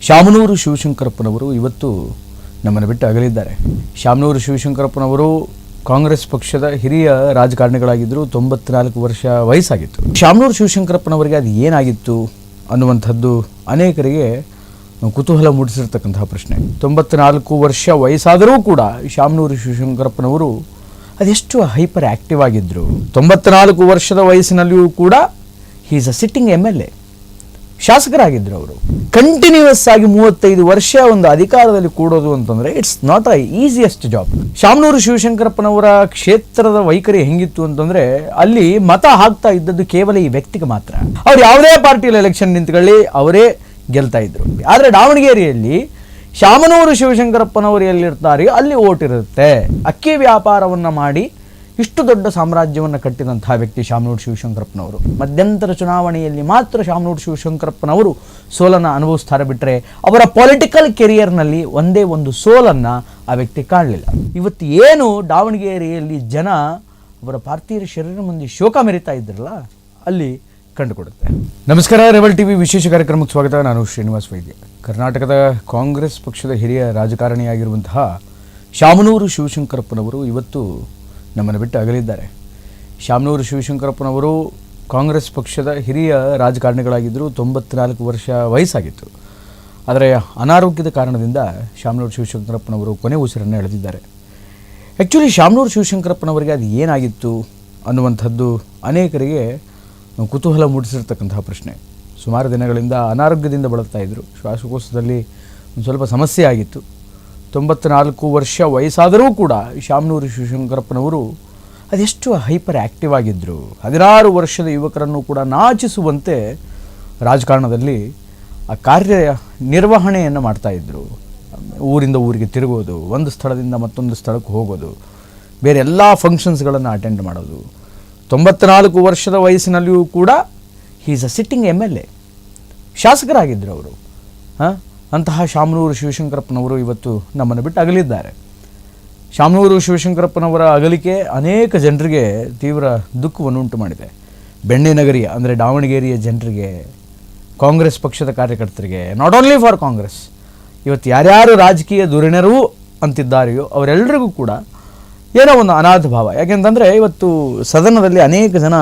ಶಾಮನೂರು ಶಿವಶಂಕರಪ್ಪನವರು ಇವತ್ತು ನಮ್ಮನ್ನು ಬಿಟ್ಟು ಅಗಲಿದ್ದಾರೆ. ಶಾಮನೂರು ಶಿವಶಂಕರಪ್ಪನವರು ಕಾಂಗ್ರೆಸ್ ಪಕ್ಷದ ಹಿರಿಯ ರಾಜಕಾರಣಿಗಳಾಗಿದ್ದರು. 94 ವರ್ಷ ವಯಸ್ಸಾಗಿತ್ತು. ಶಾಮನೂರು ಶಿವಶಂಕರಪ್ಪನವರಿಗೆ ಅದು ಏನಾಗಿತ್ತು ಅನ್ನುವಂಥದ್ದು ಅನೇಕರಿಗೆ ಕುತೂಹಲ ಮೂಡಿಸಿರ್ತಕ್ಕಂತಹ ಪ್ರಶ್ನೆ. 94 ವರ್ಷ ವಯಸ್ಸಾದರೂ ಕೂಡ ಶಾಮನೂರು ಶಿವಶಂಕರಪ್ಪನವರು ಅದೆಷ್ಟು ಹೈಪರ್ ಆ್ಯಕ್ಟಿವ್ ಆಗಿದ್ದರು. 94 ವರ್ಷದ ವಯಸ್ಸಿನಲ್ಲಿಯೂ ಕೂಡ he is a sitting MLA, ಶಾಸಕರಾಗಿದ್ದರು. ಅವರು ಕಂಟಿನ್ಯೂಸ್ ಆಗಿ 35 ವರ್ಷ ಒಂದು ಅಧಿಕಾರದಲ್ಲಿ ಕೂಡೋದು ಅಂತಂದರೆ it's not a easiest job. Shamanur ಶಿವಶಂಕರಪ್ಪನವರ ಕ್ಷೇತ್ರದ ವೈಖರಿ ಹೆಂಗಿತ್ತು ಅಂತಂದರೆ ಅಲ್ಲಿ ಮತ ಹಾಕ್ತಾ ಇದ್ದದ್ದು ಕೇವಲ ಈ ವ್ಯಕ್ತಿಗೆ ಮಾತ್ರ. ಅವ್ರು ಯಾವುದೇ ಪಾರ್ಟಿಯಲ್ಲಿ ಎಲೆಕ್ಷನ್ ನಿಂತ್ಕೊಳ್ಳಿ ಅವರೇ ಗೆಲ್ತಾ ಇದ್ರು. ಆದರೆ ದಾವಣಗೆರೆಯಲ್ಲಿ ಶಾಮನೂರು ಶಿವಶಂಕರಪ್ಪನವರು ಎಲ್ಲಿರ್ತಾರೆ ಅಲ್ಲಿ ಓಟ್ ಇರುತ್ತೆ. ಅಕ್ಕಿ ವ್ಯಾಪಾರವನ್ನು ಮಾಡಿ ಇಷ್ಟು ದೊಡ್ಡ ಸಾಮ್ರಾಜ್ಯವನ್ನು ಕಟ್ಟಿದಂತಹ ವ್ಯಕ್ತಿ ಶಾಮನೂರು ಶಿವಶಂಕರಪ್ಪನವರು. ಮಧ್ಯಂತರ ಚುನಾವಣೆಯಲ್ಲಿ ಮಾತ್ರ ಶಾಮನೂರು ಶಿವಶಂಕರಪ್ಪನವರು ಸೋಲನ್ನು ಅನುಭವಿಸ್ತಾರೆ, ಬಿಟ್ಟರೆ ಅವರ ಪೊಲಿಟಿಕಲ್ ಕೆರಿಯರ್ನಲ್ಲಿ ಒಂದೇ ಒಂದು ಸೋಲನ್ನು ಆ ವ್ಯಕ್ತಿ ಕಾಣಲಿಲ್ಲ. ಇವತ್ತು ಏನು ದಾವಣಗೆರೆಯಲ್ಲಿ ಜನ ಅವರ ಪಾರ್ಥಿವ ಶರೀರ ಮುಂದೆ ಶೋಕ ಮೆರಿತಾ ಇದ್ರಲ್ಲ ಅಲ್ಲಿ ಕಂಡುಕೊಡುತ್ತೆ. ನಮಸ್ಕಾರ, ರೆಬಲ್ ಟಿವಿ ವಿಶೇಷ ಕಾರ್ಯಕ್ರಮಕ್ಕೆ ಸ್ವಾಗತ. ನಾನು ಶ್ರೀನಿವಾಸ್ ವೈದ್ಯ. ಕರ್ನಾಟಕದ ಕಾಂಗ್ರೆಸ್ ಪಕ್ಷದ ಹಿರಿಯ ರಾಜಕಾರಣಿಯಾಗಿರುವಂತಹ ಶಾಮನೂರು ಶಿವಶಂಕರಪ್ಪನವರು ಇವತ್ತು ನಮ್ಮನ್ನು ಬಿಟ್ಟು ಅಗಲಿದ್ದಾರೆ. ಶಾಮನೂರು ಶಿವಶಂಕರಪ್ಪನವರು ಕಾಂಗ್ರೆಸ್ ಪಕ್ಷದ ಹಿರಿಯ ರಾಜಕಾರಣಿಗಳಾಗಿದ್ದರು. 94 ವರ್ಷ ವಯಸ್ಸಾಗಿತ್ತು. ಆದರೆ ಅನಾರೋಗ್ಯದ ಕಾರಣದಿಂದ ಶಾಮನೂರು ಶಿವಶಂಕರಪ್ಪನವರು ಕೊನೆ ಉಸಿರನ್ನು ಎಳೆದಿದ್ದಾರೆ. ಆ್ಯಕ್ಚುಲಿ ಶಾಮನೂರು ಶಿವಶಂಕರಪ್ಪನವರಿಗೆ ಅದು ಏನಾಗಿತ್ತು ಅನ್ನುವಂಥದ್ದು ಅನೇಕರಿಗೆ ಕುತೂಹಲ ಮೂಡಿಸಿರ್ತಕ್ಕಂತಹ ಪ್ರಶ್ನೆ. ಸುಮಾರು ದಿನಗಳಿಂದ ಅನಾರೋಗ್ಯದಿಂದ ಬಳಲ್ತಾ ಇದ್ದರು. ಶ್ವಾಸಕೋಶದಲ್ಲಿ ಒಂದು ಸ್ವಲ್ಪ ಸಮಸ್ಯೆ ಆಗಿತ್ತು. 94 ವರ್ಷ ವಯಸ್ಸಾದರೂ ಕೂಡ ಶಾಮನೂರು ಶಿವಶಂಕರಪ್ಪನವರು ಅದೆಷ್ಟು ಹೈಪರ್ ಆ್ಯಕ್ಟಿವ್ ಆಗಿದ್ದರು. 16 ವರ್ಷದ ಯುವಕರನ್ನು ಕೂಡ ನಾಚಿಸುವಂತೆ ರಾಜಕಾರಣದಲ್ಲಿ ಆ ಕಾರ್ಯ ನಿರ್ವಹಣೆಯನ್ನು ಮಾಡ್ತಾಯಿದ್ರು. ಊರಿಂದ ಊರಿಗೆ ತಿರುಗೋದು, ಒಂದು ಸ್ಥಳದಿಂದ ಮತ್ತೊಂದು ಸ್ಥಳಕ್ಕೆ ಹೋಗೋದು, ಬೇರೆ ಎಲ್ಲ ಫಂಕ್ಷನ್ಸ್ಗಳನ್ನು ಅಟೆಂಡ್ ಮಾಡೋದು. 94 ವರ್ಷದ ವಯಸ್ಸಿನಲ್ಲಿಯೂ ಕೂಡ he is a sitting MLA, ಶಾಸಕರಾಗಿದ್ದರು ಅವರು. ಅಂತಹ ಶಾಮನೂರು ಶಿವಶಂಕರಪ್ಪನವರು ಇವತ್ತು ನಮ್ಮನ್ನು ಬಿಟ್ಟು ಅಗಲಿದ್ದಾರೆ. ಶಾಮನೂರು ಶಿವಶಂಕರಪ್ಪನವರ ಅಗಲಿಕೆ ಅನೇಕ ಜನರಿಗೆ ತೀವ್ರ ದುಃಖವನ್ನು ಉಂಟು ಮಾಡಿದೆ. ಬೆಣ್ಣೆನಗರಿಯ ಅಂದರೆ ದಾವಣಗೆರೆಯ ಜನರಿಗೆ, ಕಾಂಗ್ರೆಸ್ ಪಕ್ಷದ ಕಾರ್ಯಕರ್ತರಿಗೆ, ನಾಟ್ ಓನ್ಲಿ ಫಾರ್ ಕಾಂಗ್ರೆಸ್, ಇವತ್ತು ಯಾರ್ಯಾರು ರಾಜಕೀಯ ಧುರೀಣರು ಅಂತಿದ್ದಾರೆಯೋ ಅವರೆಲ್ಲರಿಗೂ ಕೂಡ ಏನೋ ಒಂದು ಅನಾಥ ಭಾವ. ಯಾಕೆಂತಂದರೆ ಇವತ್ತು ಸದನದಲ್ಲಿ ಅನೇಕ ಜನ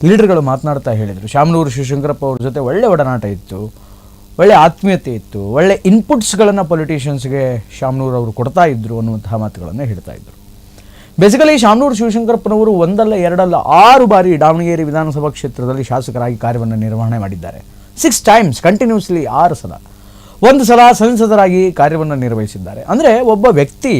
ಲೀಡರ್ಗಳು ಮಾತನಾಡ್ತಾ ಹೇಳಿದರು, ಶಾಮನೂರು ಶಿವಶಂಕರಪ್ಪ ಅವ್ರ ಜೊತೆ ಒಳ್ಳೆ ಒಡನಾಟ ಇತ್ತು, ಒಳ್ಳೆ ಆತ್ಮೀಯತೆ ಇತ್ತು, ಒಳ್ಳೆ ಇನ್ಪುಟ್ಸ್ಗಳನ್ನು ಪೊಲಿಟಿಷಿಯನ್ಸ್ಗೆ ಶಾಮನೂರು ಅವರು ಕೊಡ್ತಾ ಇದ್ದರು ಅನ್ನುವಂತಹ ಮಾತುಗಳನ್ನು ಹೇಳ್ತಾ ಇದ್ದರು. ಬೇಸಿಕಲಿ ಶಾಮನೂರು ಶಿವಶಂಕರಪ್ಪನವರು ಒಂದಲ್ಲ ಎರಡಲ್ಲ 6 ಬಾರಿ ದಾವಣಗೆರೆ ವಿಧಾನಸಭಾ ಕ್ಷೇತ್ರದಲ್ಲಿ ಶಾಸಕರಾಗಿ ಕಾರ್ಯವನ್ನು ನಿರ್ವಹಣೆ ಮಾಡಿದ್ದಾರೆ. 6 ಟೈಮ್ಸ್ ಕಂಟಿನ್ಯೂಸ್ಲಿ, 6 ಸಲ. 1 ಸಲ ಸಂಸದರಾಗಿ ಕಾರ್ಯವನ್ನು ನಿರ್ವಹಿಸಿದ್ದಾರೆ. ಅಂದರೆ ಒಬ್ಬ ವ್ಯಕ್ತಿ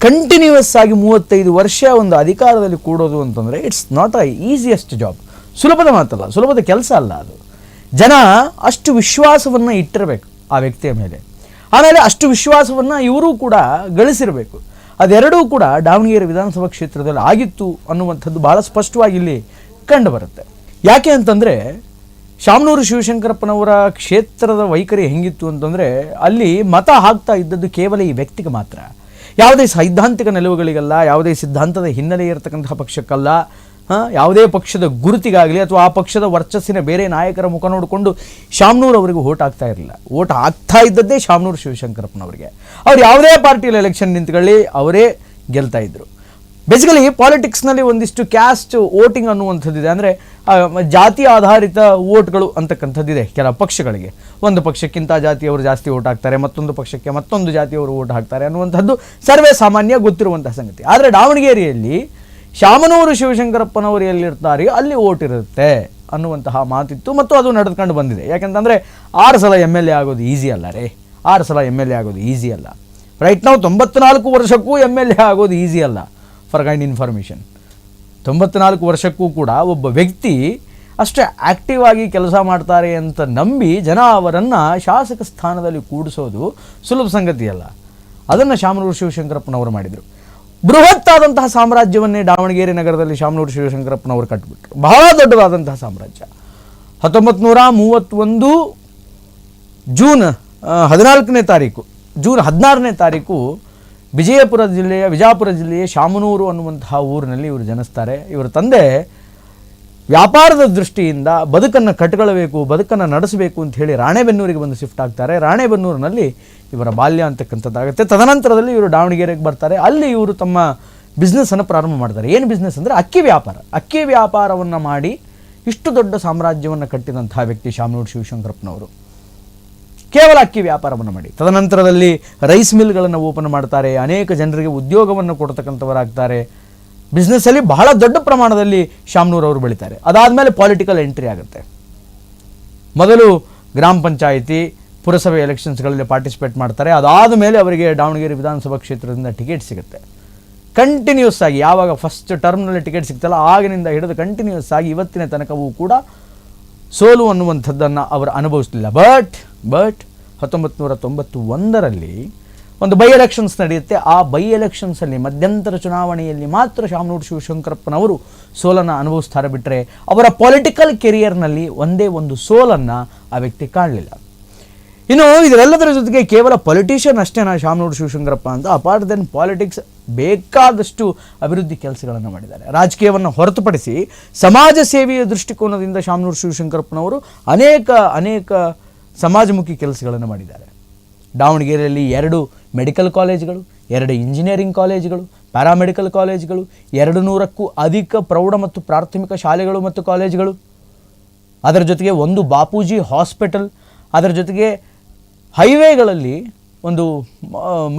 ಕಂಟಿನ್ಯೂಸ್ ಆಗಿ 35 ವರ್ಷ ಒಂದು ಅಧಿಕಾರದಲ್ಲಿ ಕೂಡೋದು ಅಂತಂದರೆ it's not a easiest job. ಸುಲಭದ ಮಾತಲ್ಲ, ಸುಲಭದ ಕೆಲಸ ಅಲ್ಲ ಅದು. ಜನ ಅಷ್ಟು ವಿಶ್ವಾಸವನ್ನು ಇಟ್ಟಿರಬೇಕು ಆ ವ್ಯಕ್ತಿಯ ಮೇಲೆ. ಆಮೇಲೆ ಅಷ್ಟು ವಿಶ್ವಾಸವನ್ನು ಇವರು ಕೂಡ ಗಳಿಸಿರಬೇಕು. ಅದೆರಡೂ ಕೂಡ ದಾವಣಗೆರೆ ವಿಧಾನಸಭಾ ಕ್ಷೇತ್ರದಲ್ಲಿ ಆಗಿತ್ತು ಅನ್ನುವಂಥದ್ದು ಭಾಳ ಸ್ಪಷ್ಟವಾಗಿ ಇಲ್ಲಿ ಕಂಡು ಬರುತ್ತೆ. ಯಾಕೆ ಅಂತಂದರೆ ಶಾಮನೂರು ಶಿವಶಂಕರಪ್ಪನವರ ಕ್ಷೇತ್ರದ ವೈಖರಿ ಹೆಂಗಿತ್ತು ಅಂತಂದರೆ ಅಲ್ಲಿ ಮತ ಹಾಕ್ತಾ ಇದ್ದದ್ದು ಕೇವಲ ಈ ವ್ಯಕ್ತಿಗೆ ಮಾತ್ರ. ಯಾವುದೇ ಸೈದ್ಧಾಂತಿಕ ನಿಲುವುಗಳಿಗಲ್ಲ, ಯಾವುದೇ ಸಿದ್ಧಾಂತದ ಹಿನ್ನೆಲೆ ಇರತಕ್ಕಂತಹ ಪಕ್ಷಕ್ಕಲ್ಲ, ಯಾವುದೇ ಪಕ್ಷದ ಗುರುತಿಗಾಗಲಿ ಅಥವಾ ಆ ಪಕ್ಷದ ವರ್ಚಸ್ಸಿನ ಬೇರೆ ನಾಯಕರ ಮುಖ ನೋಡಿಕೊಂಡು ಶಾಮನೂರು ಅವರಿಗೆ ಓಟ್ ಆಗ್ತಾ ಇರಲಿಲ್ಲ. ಓಟ್ ಆಗ್ತಾ ಇದ್ದದ್ದೇ ಶಾಮನೂರು ಶಿವಶಂಕರಪ್ಪನವರಿಗೆ. ಅವ್ರು ಯಾವುದೇ ಪಾರ್ಟಿಯಲ್ಲಿ ಎಲೆಕ್ಷನ್ ನಿಂತ್ಕೊಳ್ಳಿ ಅವರೇ ಗೆಲ್ತಾ ಇದ್ದರು. ಬೇಸಿಕಲಿ ಪಾಲಿಟಿಕ್ಸ್ನಲ್ಲಿ ಒಂದಿಷ್ಟು ಕ್ಯಾಸ್ಟ್ ವೋಟಿಂಗ್ ಅನ್ನುವಂಥದ್ದಿದೆ. ಅಂದರೆ ಜಾತಿ ಆಧಾರಿತ ವೋಟ್ಗಳು ಅಂತಕ್ಕಂಥದ್ದಿದೆ ಕೆಲ ಪಕ್ಷಗಳಿಗೆ. ಒಂದು ಪಕ್ಷಕ್ಕಿಂತ ಜಾತಿಯವರು ಜಾಸ್ತಿ ಓಟ್ ಹಾಕ್ತಾರೆ, ಮತ್ತೊಂದು ಪಕ್ಷಕ್ಕೆ ಮತ್ತೊಂದು ಜಾತಿಯವರು ಓಟ್ ಹಾಕ್ತಾರೆ ಅನ್ನುವಂಥದ್ದು ಸರ್ವೇ ಸಾಮಾನ್ಯ ಗೊತ್ತಿರುವಂತಹ ಸಂಗತಿ. ಆದರೆ ದಾವಣಗೆರೆಯಲ್ಲಿ ಶಾಮನೂರು ಶಿವಶಂಕರಪ್ಪನವರು ಎಲ್ಲಿರ್ತಾರೆ ಅಲ್ಲಿ ಓಟ್ ಇರುತ್ತೆ ಅನ್ನುವಂತಹ ಮಾತಿತ್ತು ಮತ್ತು ಅದು ನಡೆದುಕೊಂಡು ಬಂದಿದೆ. ಯಾಕೆಂತಂದರೆ 6 ಸಲ MLA ಆಗೋದು ಈಸಿ ಅಲ್ಲ ರೇ. 6 ಸಲ MLA ಆಗೋದು ಈಸಿ ಅಲ್ಲ. ರೈಟ್ ನಾವು 94 ವರ್ಷಕ್ಕೂ MLA ಆಗೋದು ಈಸಿ ಅಲ್ಲ. ಫಾರ್ ಕೈಂಡ್ ಇನ್ಫಾರ್ಮೇಷನ್, 94 ವರ್ಷಕ್ಕೂ ಕೂಡ ಒಬ್ಬ ವ್ಯಕ್ತಿ ಅಷ್ಟೇ ಆ್ಯಕ್ಟಿವ್ ಆಗಿ ಕೆಲಸ ಮಾಡ್ತಾರೆ ಅಂತ ನಂಬಿ ಜನ ಅವರನ್ನು ಶಾಸಕ ಸ್ಥಾನದಲ್ಲಿ ಕೂಡಿಸೋದು ಸುಲಭ ಸಂಗತಿಯಲ್ಲ. ಅದನ್ನು ಶಾಮನೂರು ಶಿವಶಂಕರಪ್ಪನವರು ಮಾಡಿದರು. ಬೃಹತ್ತಾದಂತಹ ಸಾಮ್ರಾಜ್ಯವನ್ನೇ ದಾವಣಗೆರೆ ನಗರದಲ್ಲಿ ಶಾಮನೂರು ಶಿವಶಂಕರಪ್ಪನವರು ಕಟ್ಟಿಬಿಟ್ರು. ಬಹಳ ದೊಡ್ಡದಾದಂತಹ ಸಾಮ್ರಾಜ್ಯ. 1931 ಜೂನ್ 14ನೇ ತಾರೀಕು, ಜೂನ್ 16ನೇ ತಾರೀಕು ವಿಜಾಪುರ ಜಿಲ್ಲೆಯ ಶಾಮನೂರು ಅನ್ನುವಂತಹ ಊರಿನಲ್ಲಿ ಇವರು ಜನಿಸ್ತಾರೆ. ಇವರ ತಂದೆ ವ್ಯಾಪಾರದ ದೃಷ್ಟಿಯಿಂದ ಬದುಕನ್ನು ಕಟ್ಟಿಕೊಳ್ಳಬೇಕು, ಬದುಕನ್ನು ನಡೆಸಬೇಕು ಅಂತ ಹೇಳಿ ರಾಣೆಬೆನ್ನೂರಿಗೆ ಬಂದು ಶಿಫ್ಟ್ ಆಗ್ತಾರೆ. ರಾಣೆಬೆನ್ನೂರಿನಲ್ಲಿ ಇವರ ಬಾಲ್ಯ ಅಂತಕ್ಕಂಥದ್ದಾಗುತ್ತೆ. ತದನಂತರದಲ್ಲಿ ಇವರು ದಾವಣಗೆರೆಗೆ ಬರ್ತಾರೆ. ಅಲ್ಲಿ ಇವರು ತಮ್ಮ ಬಿಸ್ನೆಸ್ಸನ್ನು ಪ್ರಾರಂಭ ಮಾಡ್ತಾರೆ. ಏನು ಬಿಸ್ನೆಸ್ ಅಂದರೆ ಅಕ್ಕಿ ವ್ಯಾಪಾರ. ಅಕ್ಕಿ ವ್ಯಾಪಾರವನ್ನು ಮಾಡಿ ಇಷ್ಟು ದೊಡ್ಡ ಸಾಮ್ರಾಜ್ಯವನ್ನು ಕಟ್ಟಿದಂತಹ ವ್ಯಕ್ತಿ ಶಾಮನೂರು ಶಿವಶಂಕರಪ್ಪನವರು. ಕೇವಲ ಅಕ್ಕಿ ವ್ಯಾಪಾರವನ್ನು ಮಾಡಿ ತದನಂತರದಲ್ಲಿ ರೈಸ್ ಮಿಲ್ಗಳನ್ನು ಓಪನ್ ಮಾಡ್ತಾರೆ. ಅನೇಕ ಜನರಿಗೆ ಉದ್ಯೋಗವನ್ನು ಕೊಡ್ತಕ್ಕಂಥವರಾಗ್ತಾರೆ. ಬಿಸ್ನೆಸ್ಸಲ್ಲಿ ಬಹಳ ದೊಡ್ಡ ಪ್ರಮಾಣದಲ್ಲಿ ಶಾಮನೂರು ಅವರು ಬೆಳೀತಾರೆ. ಅದಾದಮೇಲೆ ಪೊಲಿಟಿಕಲ್ ಎಂಟ್ರಿ ಆಗುತ್ತೆ. ಮೊದಲು ಗ್ರಾಮ ಪಂಚಾಯಿತಿ ಪುರಸಭೆ ಎಲೆಕ್ಷನ್ಸ್ಗಳಲ್ಲಿ ಪಾರ್ಟಿಸಿಪೇಟ್ ಮಾಡ್ತಾರೆ. ಅದಾದ ಮೇಲೆ ಅವರಿಗೆ ದಾವಣಗೆರೆ ವಿಧಾನಸಭಾ ಕ್ಷೇತ್ರದಿಂದ ಟಿಕೆಟ್ ಸಿಗುತ್ತೆ. ಕಂಟಿನ್ಯೂಸ್ ಆಗಿ ಯಾವಾಗ ಫಸ್ಟ್ ಟರ್ಮ್ನಲ್ಲಿ ಟಿಕೆಟ್ ಸಿಗ್ತಲ್ಲ ಆಗಿನಿಂದ ಹಿಡಿದು ಕಂಟಿನ್ಯೂಸ್ ಆಗಿ ಇವತ್ತಿನ ತನಕವೂ ಕೂಡ ಸೋಲು ಅನ್ನುವಂಥದ್ದನ್ನು ಅವರು ಅನುಭವಿಸಲಿಲ್ಲ. ಬಟ್ 1991ರಲ್ಲಿ ಒಂದು ಬೈ ಎಲೆಕ್ಷನ್ಸ್ ನಡೆಯುತ್ತೆ. ಆ ಬೈ ಎಲೆಕ್ಷನ್ಸಲ್ಲಿ ಮಧ್ಯಂತರ ಚುನಾವಣೆಯಲ್ಲಿ ಮಾತ್ರ ಶಾಮನೂರು ಶಿವಶಂಕರಪ್ಪನವರು ಸೋಲನ್ನು ಅನುಭವಿಸ್ತಾರೆ. ಬಿಟ್ಟರೆ ಅವರ ಪೊಲಿಟಿಕಲ್ ಕೆರಿಯರ್ನಲ್ಲಿ ಒಂದೇ ಒಂದು ಸೋಲನ್ನು ಆ ವ್ಯಕ್ತಿ ಕಾಣಲಿಲ್ಲ. ಇನ್ನು ಇದರೆಲ್ಲದರ ಜೊತೆಗೆ ಕೇವಲ ಪೊಲಿಟಿಷಿಯನ್ ಅಷ್ಟೇನಾ ಶಾಮನೂರು ಶಿವಶಂಕರಪ್ಪ ಅಂತ? ಅಪಾರ್ಟ್ ದೆನ್ ಪಾಲಿಟಿಕ್ಸ್ ಬೇಕಾದಷ್ಟು ಅಭಿವೃದ್ಧಿ ಕೆಲಸಗಳನ್ನು ಮಾಡಿದ್ದಾರೆ. ರಾಜಕೀಯವನ್ನು ಹೊರತುಪಡಿಸಿ ಸಮಾಜ ಸೇವೆಯ ದೃಷ್ಟಿಕೋನದಿಂದ ಶಾಮನೂರು ಶಿವಶಂಕರಪ್ಪನವರು ಅನೇಕ ಸಮಾಜಮುಖಿ ಕೆಲಸಗಳನ್ನು ಮಾಡಿದ್ದಾರೆ. ದಾವಣಗೆರೆಯಲ್ಲಿ 2 ಮೆಡಿಕಲ್ ಕಾಲೇಜುಗಳು, 2 ಇಂಜಿನಿಯರಿಂಗ್ ಕಾಲೇಜುಗಳು, ಪ್ಯಾರಾಮೆಡಿಕಲ್ ಕಾಲೇಜುಗಳು, 200ಕ್ಕೂ ಅಧಿಕ ಪ್ರೌಢ ಮತ್ತು ಪ್ರಾಥಮಿಕ ಶಾಲೆಗಳು ಮತ್ತು ಕಾಲೇಜುಗಳು, ಅದರ ಜೊತೆಗೆ ಒಂದು ಬಾಪೂಜಿ ಹಾಸ್ಪಿಟಲ್, ಅದರ ಜೊತೆಗೆ ಹೈವೇಗಳಲ್ಲಿ ಒಂದು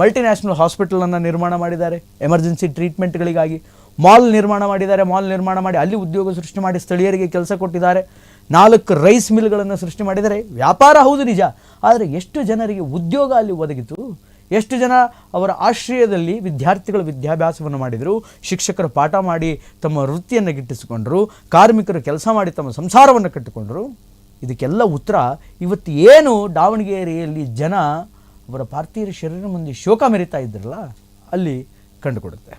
ಮಲ್ಟಿನ್ಯಾಷನಲ್ ಹಾಸ್ಪಿಟಲನ್ನು ನಿರ್ಮಾಣ ಮಾಡಿದ್ದಾರೆ ಎಮರ್ಜೆನ್ಸಿ ಟ್ರೀಟ್ಮೆಂಟ್ಗಳಿಗಾಗಿ. ಮಾಲ್ ನಿರ್ಮಾಣ ಮಾಡಿದ್ದಾರೆ. ಮಾಲ್ ನಿರ್ಮಾಣ ಮಾಡಿ ಅಲ್ಲಿ ಉದ್ಯೋಗ ಸೃಷ್ಟಿ ಮಾಡಿ ಸ್ಥಳೀಯರಿಗೆ ಕೆಲಸ ಕೊಟ್ಟಿದ್ದಾರೆ. 4 ರೈಸ್ ಮಿಲ್ಗಳನ್ನು ಸೃಷ್ಟಿ ಮಾಡಿದ್ದಾರೆ. ವ್ಯಾಪಾರ ಹೌದು ನಿಜ, ಆದರೆ ಎಷ್ಟು ಜನರಿಗೆ ಉದ್ಯೋಗ ಅಲ್ಲಿ ಒದಗಿತು? ಎಷ್ಟು ಜನ ಅವರ ಆಶ್ರಯದಲ್ಲಿ ವಿದ್ಯಾರ್ಥಿಗಳು ವಿದ್ಯಾಭ್ಯಾಸವನ್ನು ಮಾಡಿದರು, ಶಿಕ್ಷಕರು ಪಾಠ ಮಾಡಿ ತಮ್ಮ ವೃತ್ತಿಯನ್ನು ಗಿಟ್ಟಿಸಿಕೊಂಡರು, ಕಾರ್ಮಿಕರು ಕೆಲಸ ಮಾಡಿ ತಮ್ಮ ಸಂಸಾರವನ್ನು ಕಟ್ಟಿಕೊಂಡರು? ಇದಕ್ಕೆಲ್ಲ ಉತ್ತರ ಇವತ್ತು ಏನು ದಾವಣಗೆರೆಯಲ್ಲಿ ಜನ ಅವರ ಪಾರ್ಥಿವ ಶರೀರ ಮುಂದೆ ಶೋಕ ಮೆರಿತಾ ಇದ್ರಲ್ಲ ಅಲ್ಲಿ ಕಂಡುಕೊಡುತ್ತೆ.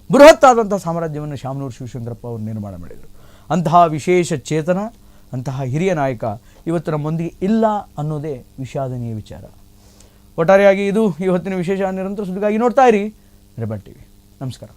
ಬೃಹತ್ತಾದಂಥ ಸಾಮ್ರಾಜ್ಯವನ್ನು ಶಾಮನೂರು ಶಿವಶಂಕರಪ್ಪ ಅವರು ನಿರ್ಮಾಣ ಮಾಡಿದರು. ಅಂತಹ ವಿಶೇಷ ಚೇತನ, ಅಂತಹ ಹಿರಿಯ ನಾಯಕ ಇವತ್ತು ನಮ್ಮೊಂದಿಗೆ ಇಲ್ಲ ಅನ್ನೋದೇ ವಿಷಾದನೀಯ ವಿಚಾರ. ಒಟ್ಟಾರೆಯಾಗಿ ಇದು ಇವತ್ತಿನ ವಿಶೇಷ. ನಿರಂತರ ಸುದ್ದಿಗಾಗಿ ನೋಡ್ತಾ ಇರಿ ರೆಬಲ್ ಟಿವಿ. ನಮಸ್ಕಾರ.